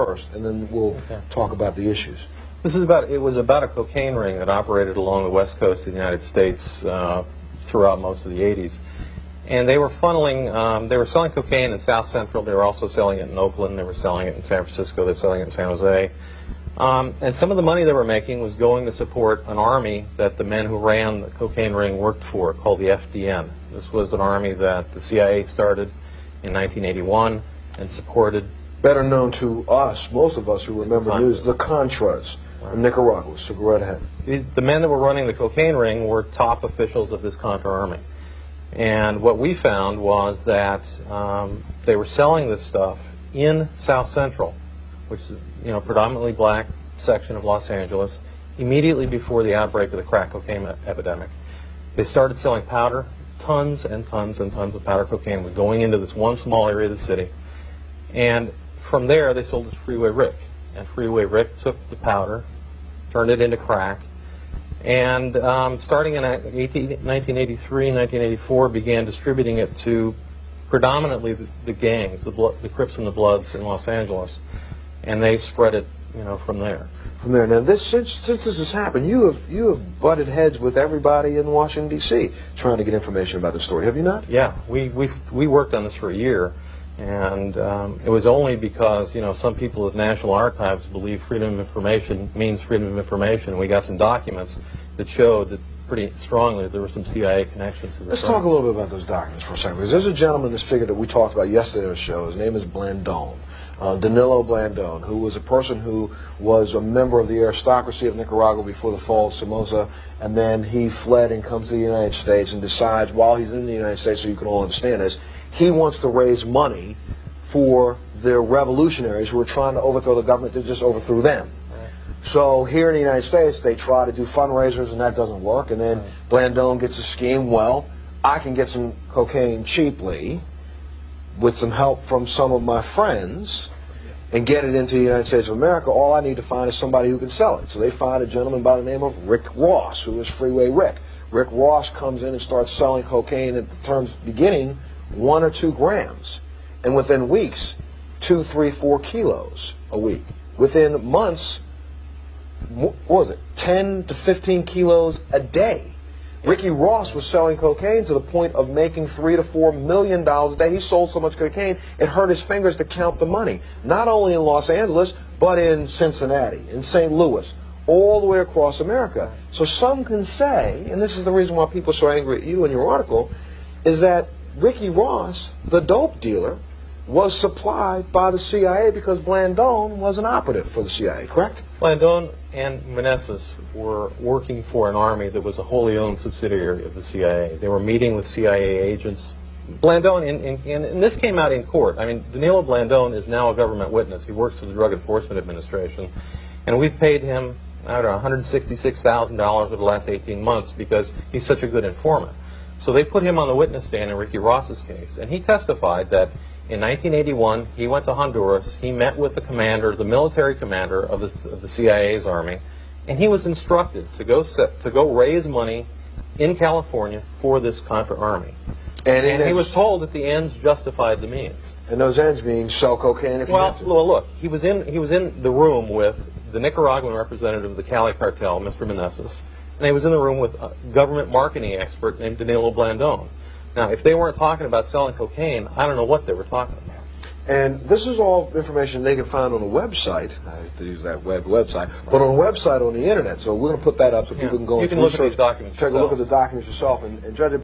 first, and then we'll talk about the issues. It was about a cocaine ring that operated along the west coast of the United States throughout most of the 80s. And they were funneling, they were selling cocaine in South Central. They were also selling it in Oakland. They were selling it in San Francisco. They were selling it in San Jose. And some of the money they were making was going to support an army that the men who ran the cocaine ring worked for, called the FDN. This was an army that the CIA started in 1981 and supported. Better known to us, most of us who remember news, the Contras from Nicaragua. So go right ahead. The men that were running the cocaine ring were top officials of this Contra army. And what we found was that they were selling this stuff in South Central, which is, you know, predominantly black section of Los Angeles, immediately before the outbreak of the crack cocaine epidemic. They started selling powder. Tons and tons and tons of powder cocaine was going into this one small area of the city. And from there, they sold it to Freeway Rick. And Freeway Rick took the powder, turned it into crack, and starting in 1983, 1984, began distributing it to predominantly the gangs, the Crips and the Bloods in Los Angeles. And they spread it, you know, from there. From there. Now, since this has happened, you have butted heads with everybody in Washington, D.C. trying to get information about the story. Have you not? Yeah, we worked on this for a year, and it was only because, you know, some people at National Archives believe freedom of information means freedom of information. We got some documents that showed that pretty strongly there were some CIA connections to this. Let's talk a little bit about those documents for a second, because there's a gentleman, this figure that we talked about yesterday on the show. His name is Blandón. Danilo Blandón, who was a person who was a member of the aristocracy of Nicaragua before the fall of Somoza, and then he fled and comes to the United States and decides, while he's in the United States, so you can all understand this, he wants to raise money for the revolutionaries who are trying to overthrow the government that just overthrew them. So here in the United States, they try to do fundraisers, and that doesn't work, and then Blandón gets a scheme. Well, I can get some cocaine cheaply with some help from some of my friends and get it into the United States of America. All I need to find is somebody who can sell it. So they find a gentleman by the name of Rick Ross, who is Freeway Rick. Rick Ross comes in and starts selling cocaine at the terms beginning 1 or 2 grams. And within weeks, 2, 3, 4 kilos a week. Within months, what was it, 10 to 15 kilos a day. Ricky Ross was selling cocaine to the point of making $3 to $4 million a day. He sold so much cocaine, it hurt his fingers to count the money. Not only in Los Angeles, but in Cincinnati, in St. Louis, all the way across America. So some can say, and this is the reason why people are so angry at you in your article, is that Ricky Ross, the dope dealer, was supplied by the CIA because Blandón was an operative for the CIA, correct? Blandón and Meneses were working for an army that was a wholly owned subsidiary of the CIA. They were meeting with CIA agents. Blandón, and this came out in court. I mean, Danilo Blandón is now a government witness. He works for the Drug Enforcement Administration. And we've paid him, I don't know, $166,000 over the last 18 months because he's such a good informant. So they put him on the witness stand in Ricky Ross's case. And he testified that in 1981, he went to Honduras. He met with the commander, the military commander of the CIA's army, and he was instructed to go raise money in California for this Contra army. And he was told that the ends justified the means. And those ends being sell cocaine if you have to. Well, look, he was in the room with the Nicaraguan representative of the Cali cartel, Mr. Meneses, and he was in the room with a government marketing expert named Danilo Blandón. Now, if they weren't talking about selling cocaine, I don't know what they were talking about. And this is all information they can find on a website. I have to use that website, but on a website on the internet. So we're going to put that up so people can go and look at these documents take a look at the documents yourself and judge it.